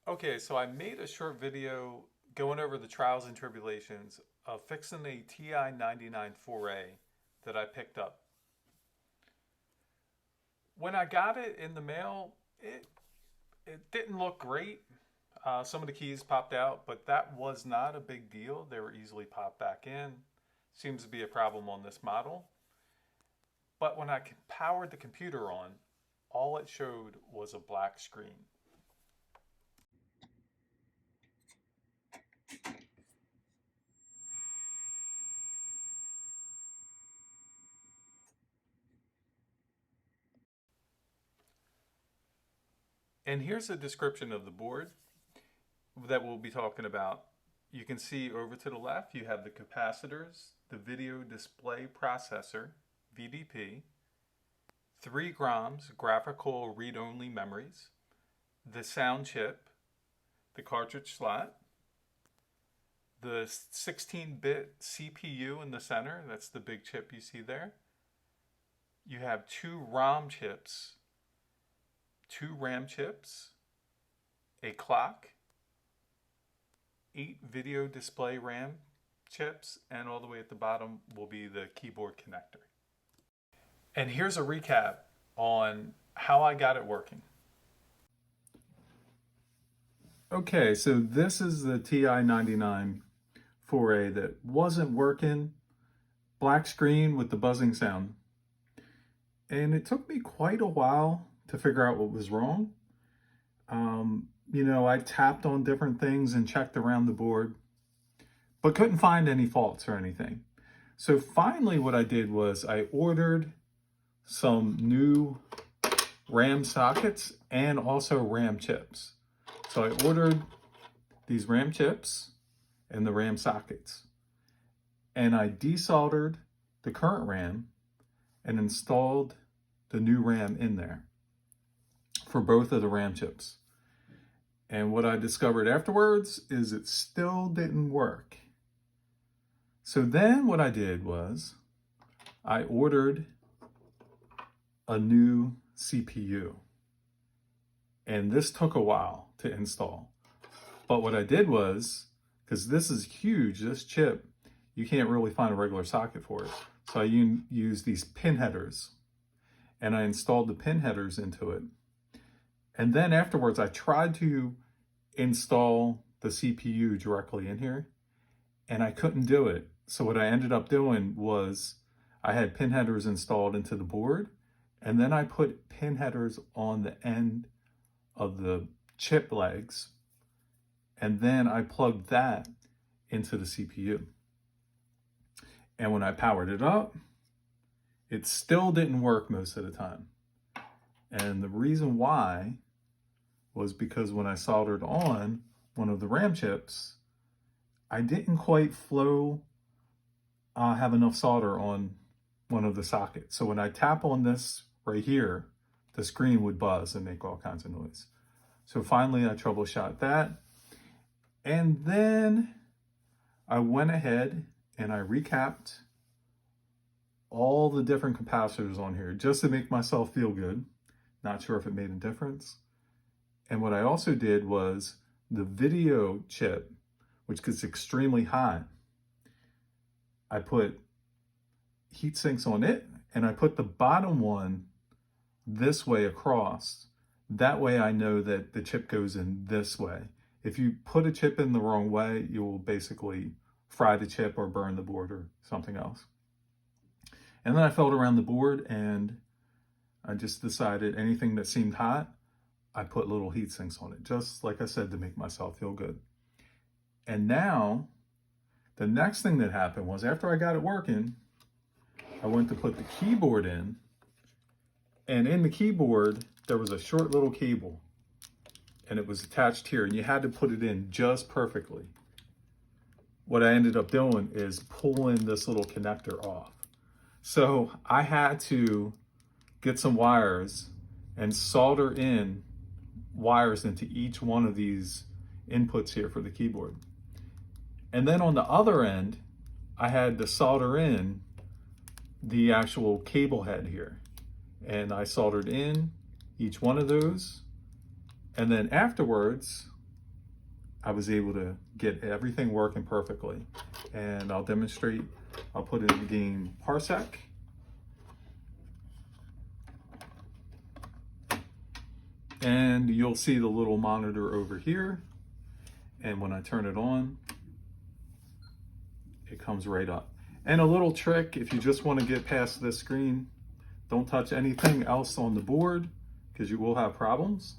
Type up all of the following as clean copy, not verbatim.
Okay, so I made a short video going over the trials and tribulations of fixing a TI99 4A that I picked up. When I got it in the mail, it didn't look great. Some of the keys popped out, but that was not a big deal. They were easily popped back in. Seems to be a problem on this model. But when I powered the computer on, all it showed was a black screen. And here's a description of the board that we'll be talking about. You can see over to the left, you have the capacitors, the video display processor, VDP, 3 GROMs, graphical read-only memories, the sound chip, the cartridge slot, the 16-bit CPU in the center, that's the big chip you see there. You have 2 ROM chips, 2 RAM chips, a clock, 8 video display RAM chips, and all the way at the bottom will be the keyboard connector. And here's a recap on how I got it working. Okay, so this is the TI99 4A that wasn't working. Black screen with the buzzing sound. And it took me quite a while to figure out what was wrong. I tapped on different things and checked around the board, but couldn't find any faults or anything. So finally what I did was I ordered some new RAM sockets and also RAM chips. So I ordered these RAM chips and the RAM sockets. And I desoldered the current RAM and installed the new RAM in there for both of the RAM chips. And what I discovered afterwards is it still didn't work. So then what I did was I ordered a new CPU. And this took a while to install. But what I did was, because this is huge, this chip, you can't really find a regular socket for it. So I used these pin headers. And I installed the pin headers into it. And then afterwards, I tried to install the CPU directly in here, and I couldn't do it. So what I ended up doing was I had pin headers installed into the board, and then I put pin headers on the end of the chip legs, and then I plugged that into the CPU. And when I powered it up, it still didn't work most of the time. And the reason why was because when I soldered on one of the RAM chips, I didn't quite have enough solder on one of the sockets. So when I tap on this right here, the screen would buzz and make all kinds of noise. So finally I troubleshot that. And then I went ahead and I recapped all the different capacitors on here just to make myself feel good. Not sure if it made a difference. And what I also did was the video chip, which gets extremely hot, I put heat sinks on it, and I put the bottom one this way across. That way I know that the chip goes in this way. If you put a chip in the wrong way, you will basically fry the chip or burn the board or something else. And then I felt around the board and I just decided anything that seemed hot, I put little heat sinks on it, just like I said, to make myself feel good. And now, the next thing that happened was after I got it working, I went to put the keyboard in, and in the keyboard, there was a short little cable, and it was attached here, and you had to put it in just perfectly. What I ended up doing is pulling this little connector off. So I had to get some wires and solder in wires into each one of these inputs here for the keyboard. And then on the other end, I had to solder in the actual cable head here. And I soldered in each one of those. And then afterwards, I was able to get everything working perfectly. And I'll demonstrate. I'll put in the game Parsec. And you'll see the little monitor over here. And when I turn it on, it comes right up. And a little trick, if you just want to get past this screen, don't touch anything else on the board because you will have problems.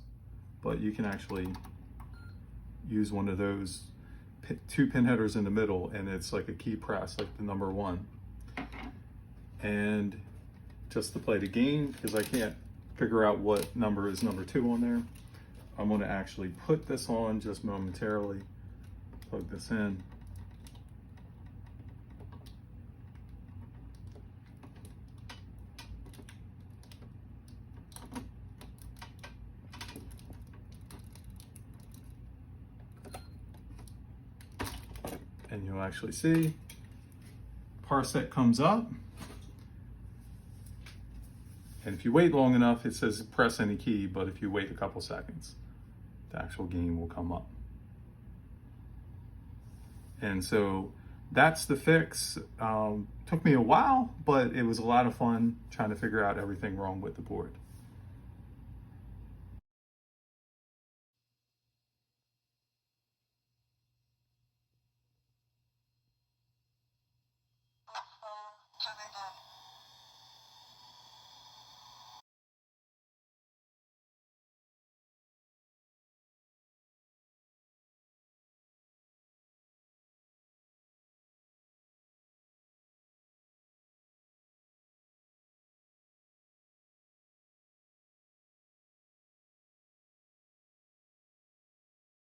But you can actually use one of those 2 pin headers in the middle, and it's like a key press, like the number 1. And just to play the game, because I can't figure out what number is number 2 on there, I'm going to actually put this on just momentarily, plug this in. And you'll actually see Parsec comes up. And if you wait long enough, it says press any key, but if you wait a couple seconds, the actual game will come up. And so that's the fix. Took me a while, but it was a lot of fun trying to figure out everything wrong with the board.